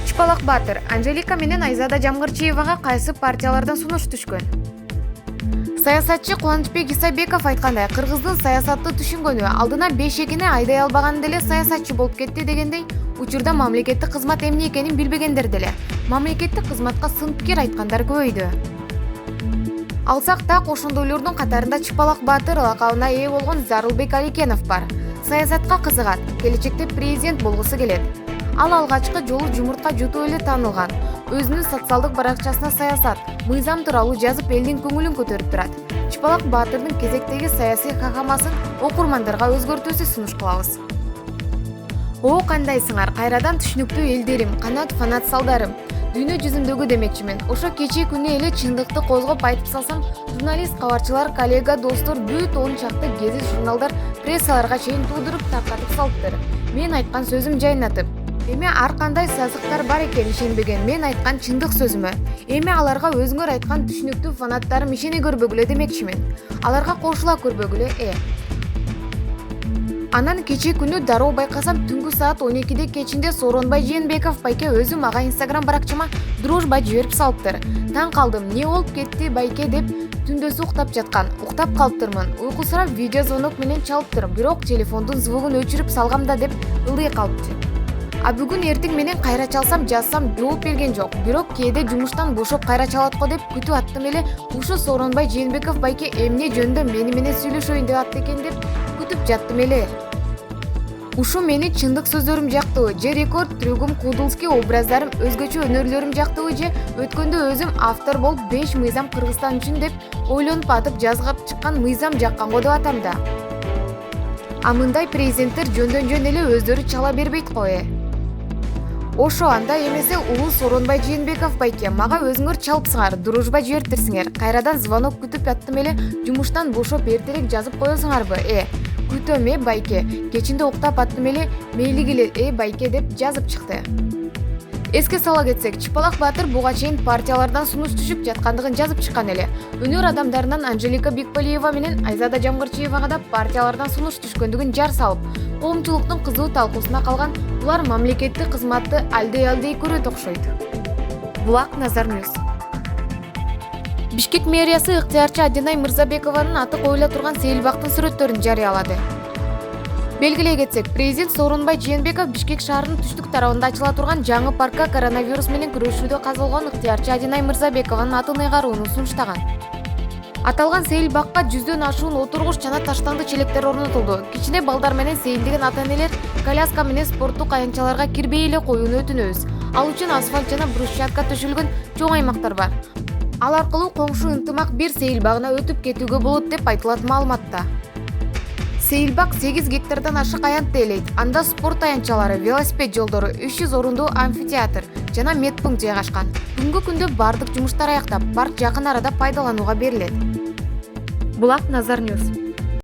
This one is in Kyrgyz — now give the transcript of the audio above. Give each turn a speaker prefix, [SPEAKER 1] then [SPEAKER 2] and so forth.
[SPEAKER 1] Чыпалак баатыр Анжелика менен Айзада Жамгырчиевага кайсы партиялардан сунуш түшкөн? Саясатчы Кубанычбек Исабеков айткандай, кыргыздын саясатты түшүнгөнү, алдына 5 экени айдай албаганы деле саясатчы болуп кетти дегендей, учурда мамлекеттик кызмат эмне экенин билбегендер деле мамлекеттик кызматка сын-пикир айткандар көбөйдү. Алсак так ошондойлордун катарында Чыпалак баатыр лакабына ээ болгон Зарылбек Аликенов бар. Саясатка кызыгат, келечекте президент болгусу келет. Ал алгачкы жолу жумуртка жутуу эле таанылган. Өзүнүн социалдык баракчасына саясат, мыйзам тууралуу жазып элдин көңүлүн көтөрүп турат. Чыпалак баатырдын кезектеги саясий кахамасын окурмандарга өзгөртүүсүз сунуш кылабыз. О кандайсыңар, кайрадан түшүнүктүү элдерим, канат фанат салдарым. Дүйнө жүзүндөгү демекчимин. Ошо кечээ күнү эле чындыкты козгоп айтып салсам, журналист, кабарчылар, коллега, достор, бүт 10 чакты гезит, журналдар, прессаларга чейин туудуруп таркатып салыптыр. Мен айткан сөзүм жайнатып. Эми ар кандай сазыктар бар экен ишенбеген мен айткан чындык сөзүмө. Эми аларга өзүңөр айткан түшүнүктүү фанаттарым ишене көрбөгүлө демекчимин. Аларга кошула көрбөгүлө. Анан кечээ күнү дароо байкасам түнгү саат 12 кечинде Сооронбай Жээнбеков байке өзү мага Instagram баракчама дружба жиберип салыптыр. Таң калдым, не болуп кетти байке деп түндөсү уктап жаткан. Уктап калыптырмын. Уйкусурап видео звонок менен чалыптыр. Бирок телефондун звугун өчүрүп салгам да деп ылдый калыптыр. А бүгүн эртең менен кайра чалсам жазсам жооп берген жок. Бирок кээде жумуштан бошоп кайра чалат го деп күтүп аттым эле. Ушу Сооронбай Жээнбеков байке эмне жөндө мени менен сүйлөшөйүн деп атты экен деп күтүп жаттым эле. Ушу мени чындык сөздөрүм жактыбы же рекорд трюгум куудулский образдарым өзгөчө өнөрлөрүм жактыбы же өткөндө өзүм автор болуп 5 мыйзам Кыргызстан үчүн деп ойлонуп атып жазгап чыккан мыйзам жакканго деп атам да. А мындай президенттер жөндөн жөн эле өздөрү чала бербейт го. Ошо анда эмесе улуу Сооронбай Жээнбеков байке мага өзүңөр чалыпсыңар, дружба жибертирсиңер. Кайрадан звонок күтүп аттым эле, жумуштан бошоп эртерээк жазып коесуңарбы? Күтөм байке. Кечинде уктап аттым эле, мейли келет байке деп жазып чыкты. Эске сала кетсек, Чыпалак баатыр буга чейин партиялардан сунуш түшүп жаткандыгын жазып чыккан эле. Өнөр адамдарынан Анжелика менен Айзада Жамгырчиевага да партиялардан сунуш түшкөндүгүн жар салып, коомчулуктун кызуу талкуусуна калган. Булар мамлекеттик кызматты алдай көрөт окшойт. Булак NazarNews. Бишкек мэриясы ыктыярчы Айдай Мырзабекованын аты коюла турган сейилбактын сүрөттөрүн жарыялады. Белгилей кетсек, президент Сооронбай Жээнбеков Бишкек шаарынын түштүк тарабында ачыла турган жаңы паркка коронавирус менен күрөшүүдө казылган ыктыярчы Айдай Мырзабекованын атын ыйгарууну сунуштаган. Аталган сейилбакка 100дөн ашуун отургуч жана таштанды челектер орнотулду. Кичине балдар менен сейилдеген ата-энелер коляска менен спорттук аянтчаларга кирбей эле коюуну өтүнөбүз. Ал үчүн асфальт жана брусчатка төшөлгөн чоң аймактар бар. Ал аркылуу коңшу ынтымак бир сейилбагына өтүп кетүүгө болот деп айтылат маалыматта. Сейилбак 8 гектардан ашык аянтты ээлейт. Анда спорт аянтчалары, велосипед жолдору, 300 орундуу амфитеатр жана медпункт жайгашкан. Бүгүнкү күндө бардык жумуштар аяктап, парк жакын арада пайдаланууга берилет. Булак NazarNews.